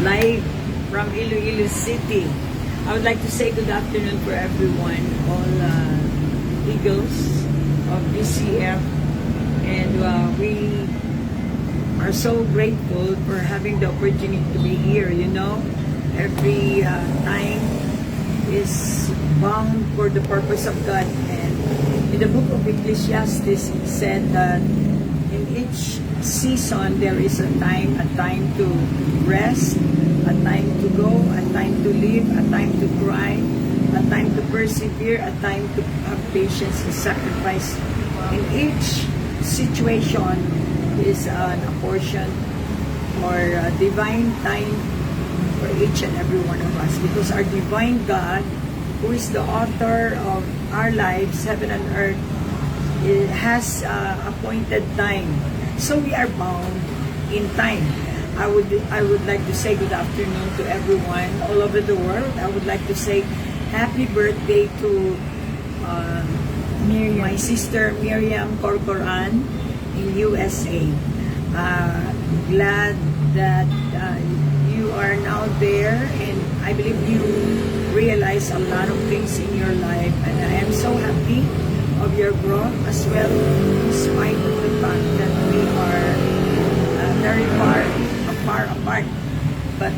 live from Iloilo City. I would like to say good afternoon for everyone, all Eagles of BCF, and we are so grateful for having the opportunity to be here. You know, every time is bound for the purpose of God, and in the book of Ecclesiastes it said that in each season there is a time to rest, a time to go, a time to live, a time to cry, a time to persevere, a time to have patience and sacrifice. In each situation is a portion or a divine time for each and every one of us, because our divine God, who is the author of our lives, heaven and earth, it has appointed time. So we are bound in time. I would like to say good afternoon to everyone all over the world. I would like to say happy birthday to my sister Miriam Corcoran in USA. Glad that you are now there, and I believe you realize a lot of things in your life, and I am so happy of your growth as well, in spite of the fact that we are very far apart. But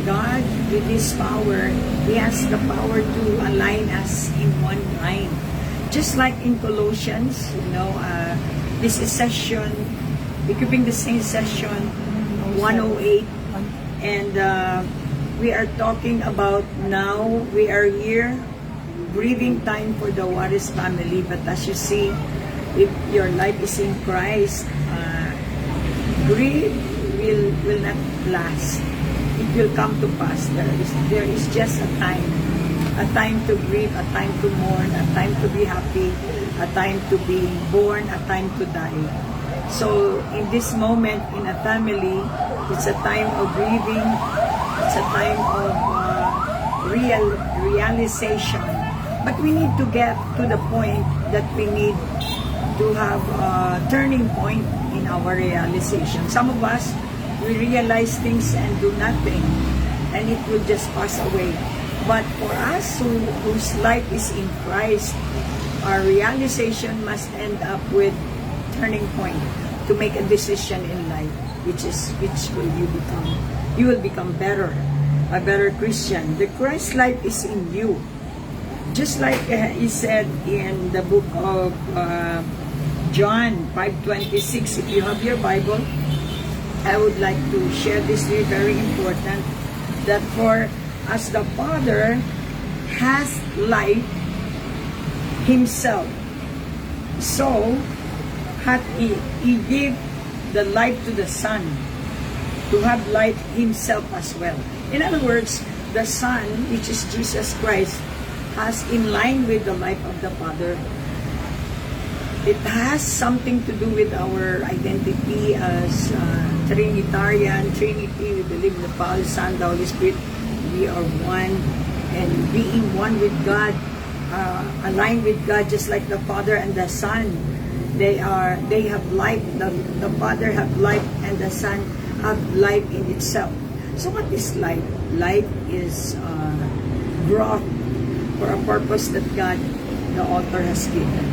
God, with His power, He has the power to align us in one line. Just like in Colossians, you know, this is session, equipping the same session 108, and we are talking about now we are here, grieving time for the Juarez family. But as you see, if your life is in Christ, grief will not last. It will come to pass. There is just a time to grieve, a time to mourn, a time to be happy, a time to be born, a time to die. So in this moment in a family, it's a time of grieving, it's a time of realization. But we need to get to the point that we need to have a turning point in our realization. Some of us, we realize things and do nothing, and it will just pass away. But for us whose life is in Christ, our realization must end up with turning point to make a decision in life, which will you become. You will become better, a better Christian. The Christ life is in you. Just like he said in the book of John 5:26, if you have your Bible, I would like to share this with you, very important, that for as the Father has life Himself, so hath He give the life to the Son, to have life Himself as well. In other words, the Son, which is Jesus Christ, has in line with the life of the Father. It has something to do with our identity as Trinitarian, Trinity. We believe in the Father, Son, the Holy Spirit. We are one, and being one with God, aligned with God, just like the Father and the Son. They have life. The Father have life, and the Son have life in itself. So what is life? Life is growth for a purpose that God, the author, has given.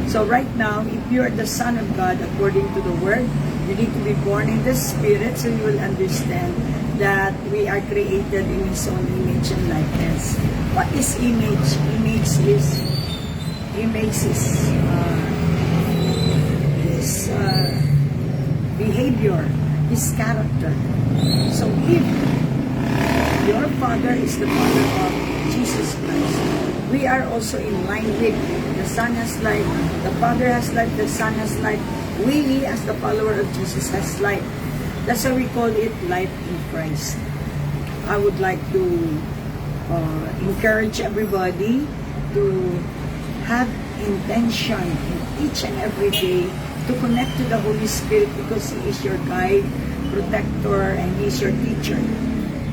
So right now, if you are the Son of God, according to the Word, you need to be born in the Spirit, so you will understand that we are created in His own image and likeness. What is image? Image is His behavior, His character. So if your Father is the Father of Jesus Christ, we are also in line with the Son has life, the Father has life, the Son has life. We, as the follower of Jesus, has life. That's why we call it life in Christ. I would like to encourage everybody to have intention in each and every day to connect to the Holy Spirit, because He is your guide, protector, and He is your teacher.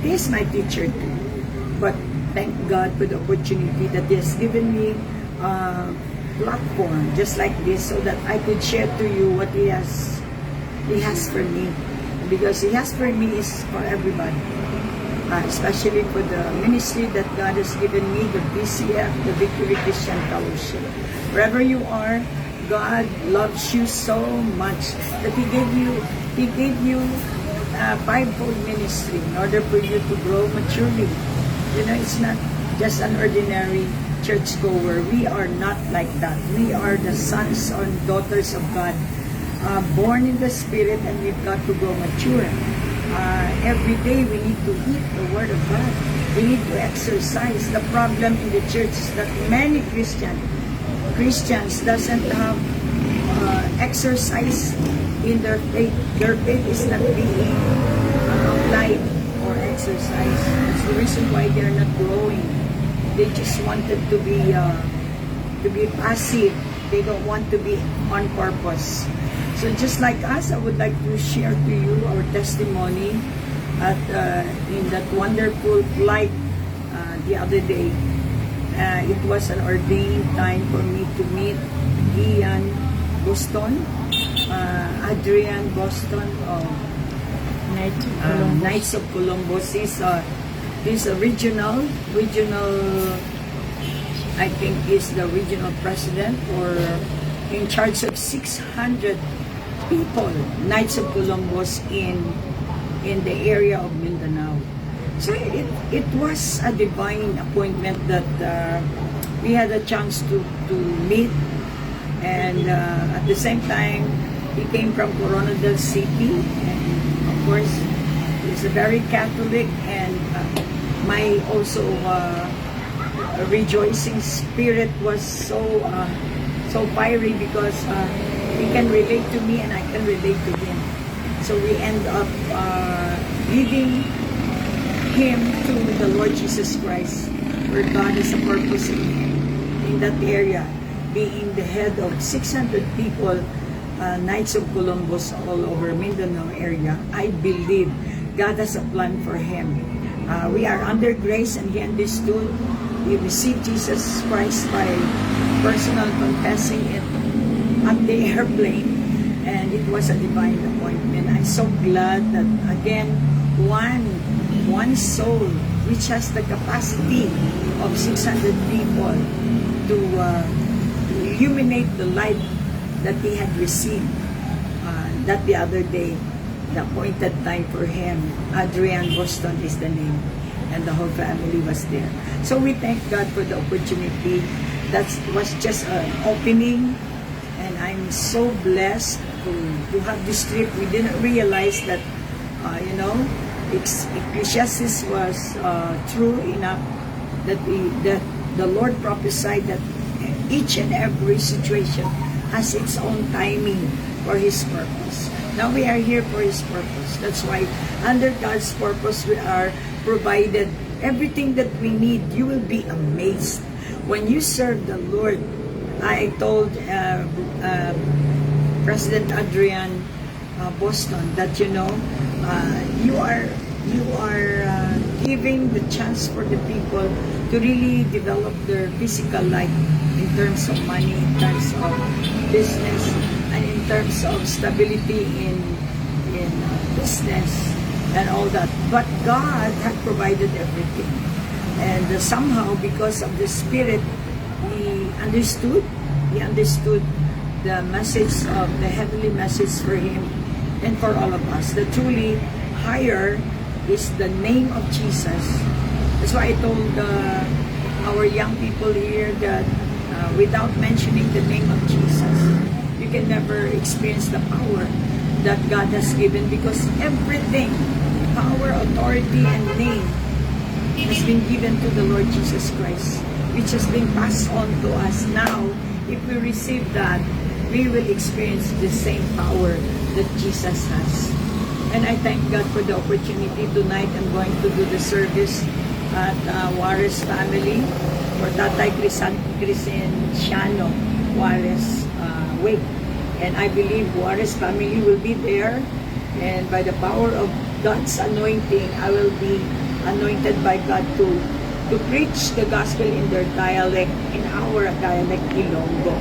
He is my teacher too. But thank God for the opportunity that He has given me a platform just like this, so that I could share to you what He has for me. Because He has for me is for everybody. especially for the ministry that God has given me, the VCF, the Victory Christian Fellowship. Wherever you are, God loves you so much that He gave you a fivefold ministry in order for you to grow maturely. You know, it's not just an ordinary churchgoer. We are not like that. We are the sons and daughters of God, born in the Spirit, and we've got to grow mature. Every day we need to eat the Word of God. We need to exercise. The problem in the church is that many Christians doesn't have exercise in their faith. Their faith is not being applied or exercised. That's the reason why they're not growing. They just wanted to be passive. They don't want to be on purpose. So just like us, I would like to share to you our testimony at in that wonderful flight the other day. It was an ordained time for me to meet Ian Boston, Adrian Boston of Knights of Columbus. He's a regional, I think he's the regional president or in charge of 600 people, Knights of Columbus in the area of Mindanao. So it was a divine appointment that we had a chance to meet, and at the same time he came from Coronadal City, and of course he's a very Catholic, and my also rejoicing spirit was so fiery because he can relate to me and I can relate to him. So we end up leading him to the Lord Jesus Christ, where God has a purpose in that area, being the head of 600 people, Knights of Columbus all over Mindanao area. I believe God has a plan for him. We are under grace, and he understood. We received Jesus Christ by personal confessing it on the airplane, and it was a divine appointment. I'm so glad that again one soul which has the capacity of 600 people to illuminate the light that he had received. That the other day, the appointed time for him, Adrian Boston is the name, and the whole family was there. So we thank God for the opportunity. That was just an opening, and I'm so blessed to have this trip. We didn't realize that, Ecclesiastes was true enough that the Lord prophesied that each and every situation has its own timing for His purpose. Now we are here for His purpose. That's why under God's purpose we are provided everything that we need. You will be amazed when you serve the Lord. I told President Adrian Boston that you are giving the chance for the people to really develop their physical life in terms of money, in terms of business, and in terms of stability in business and all that. But God had provided everything, and somehow because of the Spirit, He understood the message of the heavenly message for him and for all of us. The truly higher is the name of Jesus. That's why I told our young people here that without mentioning the name of Jesus, you can never experience the power that God has given, because everything, power, authority, and name has been given to the Lord Jesus Christ, which has been passed on to us. Now, if we receive that, we will experience the same power that Jesus has. And I thank God for the opportunity. Tonight, I'm going to do the service at Juarez family for Tatay Crescenciano Juarez Wake. And I believe Juarez family will be there. And by the power of God's anointing, I will be anointed by God to preach the gospel in their dialect, in our dialect, Ilonggo.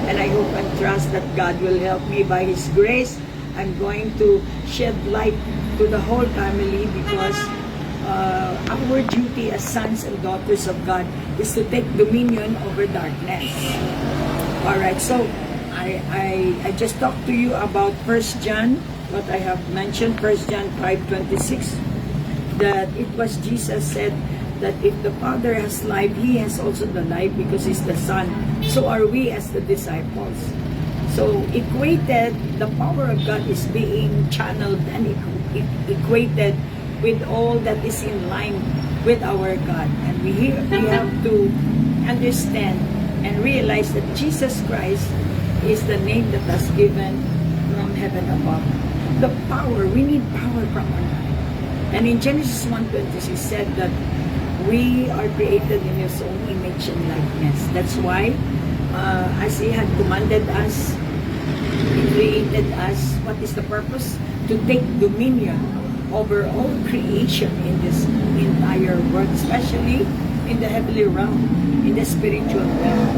And I hope and trust that God will help me by His grace. I'm going to shed light to the whole family, because our duty as sons and daughters of God is to take dominion over darkness. All right, so I just talked to you about 1 John, what I have mentioned, 1 John 5:26, that it was Jesus said that if the Father has life, He has also the life because He's the Son. So are we as the disciples. So equated, the power of God is being channeled and equated with all that is in line with our God. And we have to understand and realize that Jesus Christ is the name that was given from heaven above. The power, we need power from on high. And in Genesis 1:26 said that we are created in His own image and likeness. That's why, as He had commanded us, He created us. What is the purpose? To take dominion over all creation in this entire world, especially in the heavenly realm, in the spiritual realm.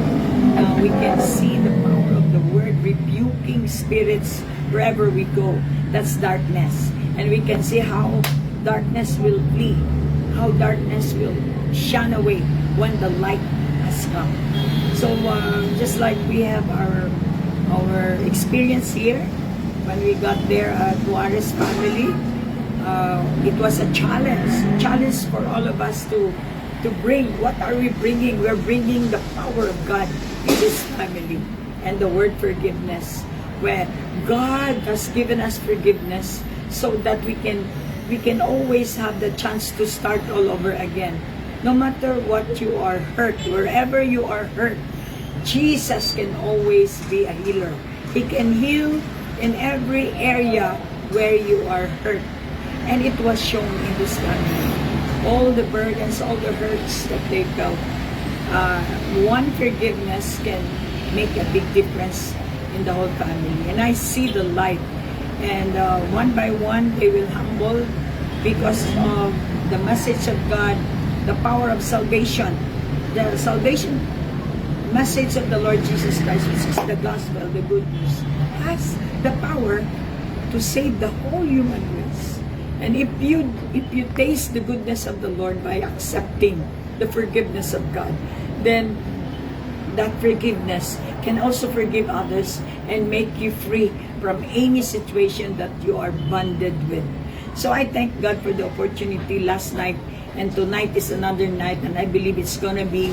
We can see the power of the word rebuking spirits wherever we go. That's darkness. And we can see how darkness will flee, how darkness will shun away when the light has come. So just like we have our experience here, when we got there at Juarez family, it was a challenge for all of us to bring. What are we bringing? We're bringing the power of God in this family and the word forgiveness, where God has given us forgiveness so that we can always have the chance to start all over again. No matter what you are hurt, wherever you are hurt, Jesus can always be a healer. He can heal in every area where you are hurt. And it was shown in this family. All the burdens, all the hurts that they felt. One forgiveness can make a big difference in the whole family. And I see the light. And one by one, they will humble because of the message of God, the power of salvation. The salvation message of the Lord Jesus Christ, which is the gospel, the good news, has the power to save the whole human race. And if you taste the goodness of the Lord by accepting the forgiveness of God, then that forgiveness can also forgive others and make you free from any situation that you are bonded with. So I thank God for the opportunity last night, and tonight is another night, and I believe it's gonna be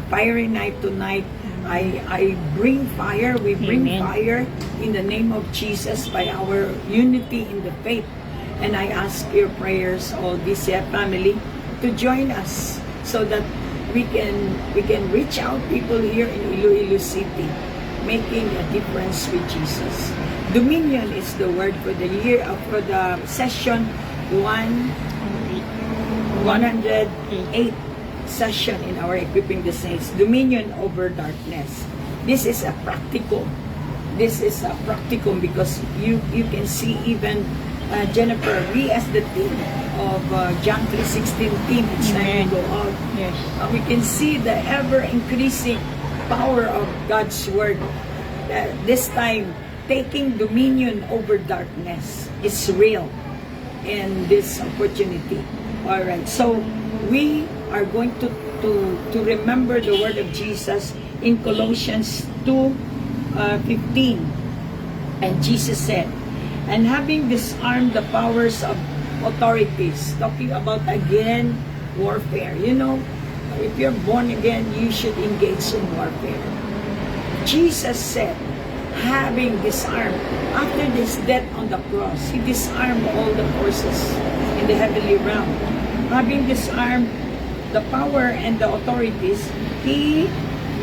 fiery night tonight. I bring fire, we bring Amen. fire in the name of Jesus by our unity in the faith. And I ask your prayers, all this family, to join us so that we can reach out people here in Iloilo City, making a difference with Jesus. Dominion is the word for the year for the session 108 session in our Equipping the Saints. Dominion over darkness. This is a practicum. This is a practicum because you can see even Jennifer, we as the team of John 3:16 team, it's time to go out. Yes. We can see the ever-increasing power of God's Word. This time, taking dominion over darkness is real in this opportunity. All right, so we are going to remember the word of Jesus in Colossians 2:15. And Jesus said, and having disarmed the powers of authorities, talking about again warfare. You know, if you're born again, you should engage in warfare. Jesus said, having disarmed, after his death on the cross, he disarmed all the forces in the heavenly realm. Having disarmed the power and the authorities, he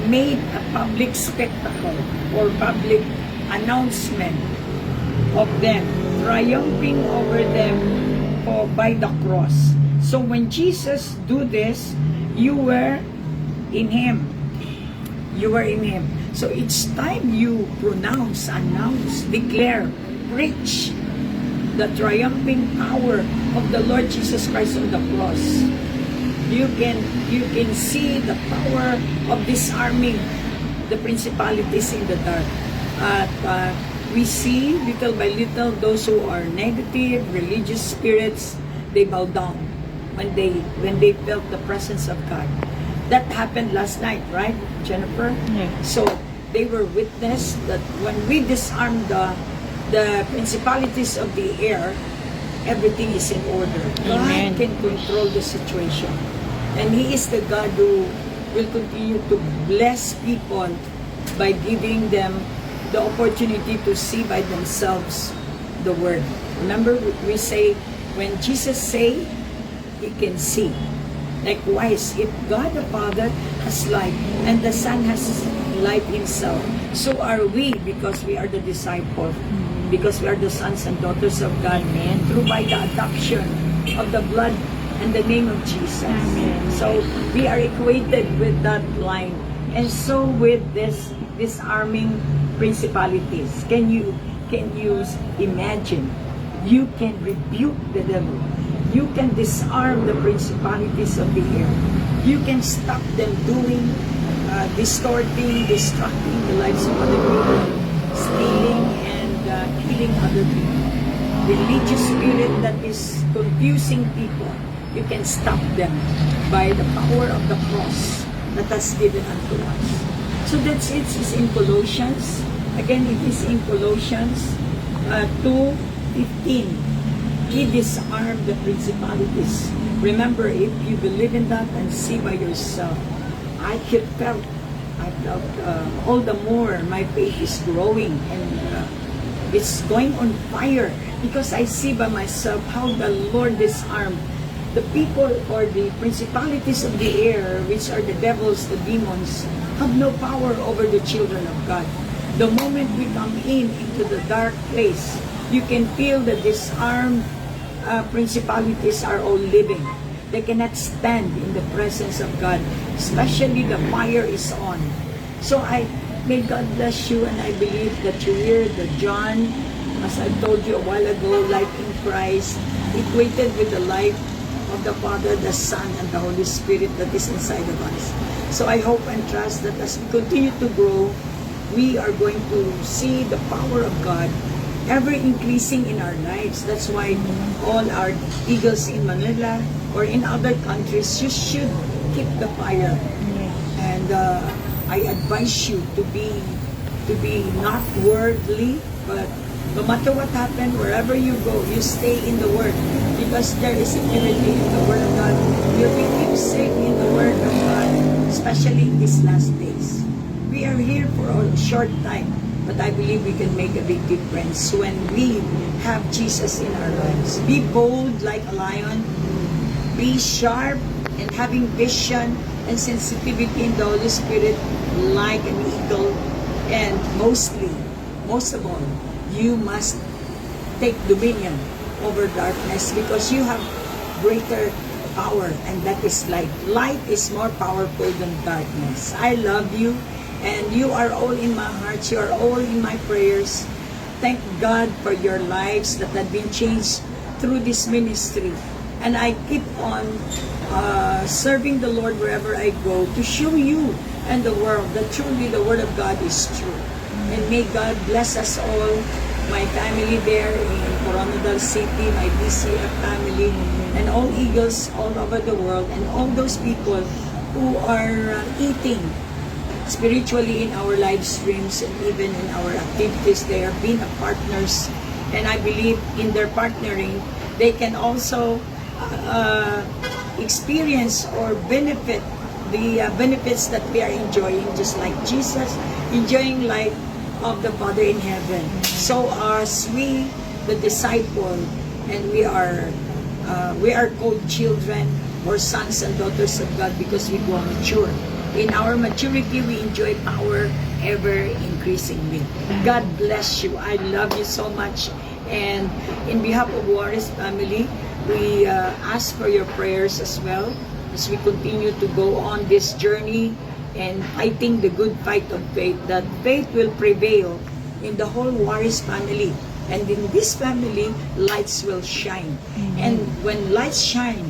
made a public spectacle or public announcement of them, triumphing over them by the cross. So when Jesus do this, you were in Him. You were in Him. So each time you pronounce, announce, declare, preach the triumphing power of the Lord Jesus Christ on the cross, you can see the power of disarming the principalities in the dark. We see little by little those who are negative, religious spirits, they bow down. when they felt the presence of God. That happened last night, right, Jennifer? Yeah. So they were witness that when we disarm the principalities of the air, everything is in order. Amen. God can control the situation. And He is the God who will continue to bless people by giving them the opportunity to see by themselves the Word. Remember, we say, when Jesus say, He can see. Likewise, if God the Father has light and the Son has light Himself, so are we, because we are the disciples, because we are the sons and daughters of God, Amen. through by the adoption of the blood and the name of Jesus. Amen. So we are equated with that line, and so with this disarming principalities. Can you imagine? You can rebuke the devil. You can disarm the principalities of the air. You can stop them doing, distorting, destructing the lives of other people, stealing and killing other people. Religious spirit that is confusing people, you can stop them by the power of the cross that has given unto us. So that's it. It's in Colossians. Again, it is in Colossians 2:15. He disarmed the principalities. Remember, if you believe in that and see by yourself, I felt all the more my faith is growing, and it's going on fire, because I see by myself how the Lord disarmed the people, or the principalities of the air, which are the devils, the demons, have no power over the children of God. The moment we come into the dark place, you can feel the disarmed principalities are all living. They cannot stand in the presence of God, especially the fire is on. So may God bless you, and I believe that you hear the John, as I told you a while ago, life in Christ, equated with the life of the Father, the Son, and the Holy Spirit that is inside of us. So I hope and trust that as we continue to grow, we are going to see the power of God ever increasing in our lives. That's why all our eagles in Manila or in other countries, you should keep the fire. And I advise you to be not worldly, but no matter what happens, wherever you go, you stay in the Word, because there is security in the Word of God. You'll be kept safe in the Word of God, especially in these last days. We are here for a short time, but I believe we can make a big difference when we have Jesus in our lives. Be bold like a lion. Be sharp and having vision and sensitivity in the Holy Spirit like an eagle. And most of all, you must take dominion over darkness, because you have greater power, and that is light. Light is more powerful than darkness. I love you. And you are all in my heart. You are all in my prayers. Thank God for your lives that have been changed through this ministry. And I keep on serving the Lord wherever I go, to show you and the world that truly the Word of God is true. And may God bless us all, my family there in Coronadal City, my DCF family, and all eagles all over the world, and all those people who are eating spiritually in our live streams and even in our activities. They are being partners, and I believe in their partnering they can also experience or benefit the benefits that we are enjoying, just like Jesus enjoying life of the Father in heaven. So as we, the disciple, and we are called children or sons and daughters of God, because we grow mature. In our maturity, we enjoy power ever increasingly. God bless you. I love you so much. And in behalf of Juarez family, we ask for your prayers as well, as we continue to go on this journey and fighting the good fight of faith, that faith will prevail in the whole Juarez family. And in this family, lights will shine. And when lights shine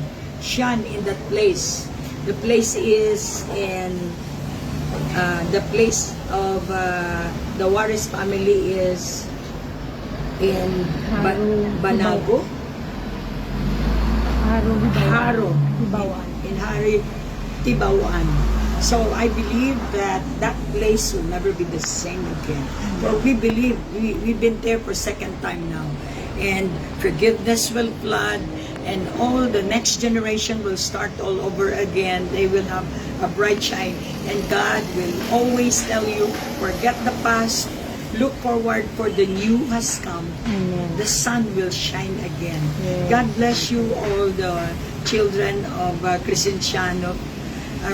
in that place, the place is in the place of the Juarez family is in Banago. Haro Tibawan. in Hari Tibawan. So I believe that that place will never be the same again. For we believe, we've been there for second time now. And forgiveness will flood, and all the next generation will start all over again. They will have a bright shine. And God will always tell you, forget the past, look forward for the new has come. Amen. The sun will shine again. Yes. God bless you all the children of Crescenciano.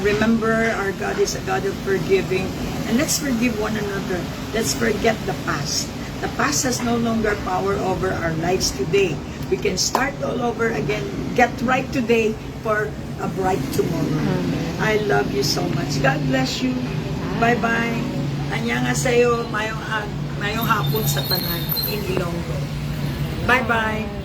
Remember, our God is a God of forgiving. And let's forgive one another. Let's forget the past. The past has no longer power over our lives today. We can start all over again. Get right today for a bright tomorrow. Amen. I love you so much. God bless you. Bye-bye. Annyeonghaseyo. Mayong hapon sa tanan in Ilonggo. Bye-bye.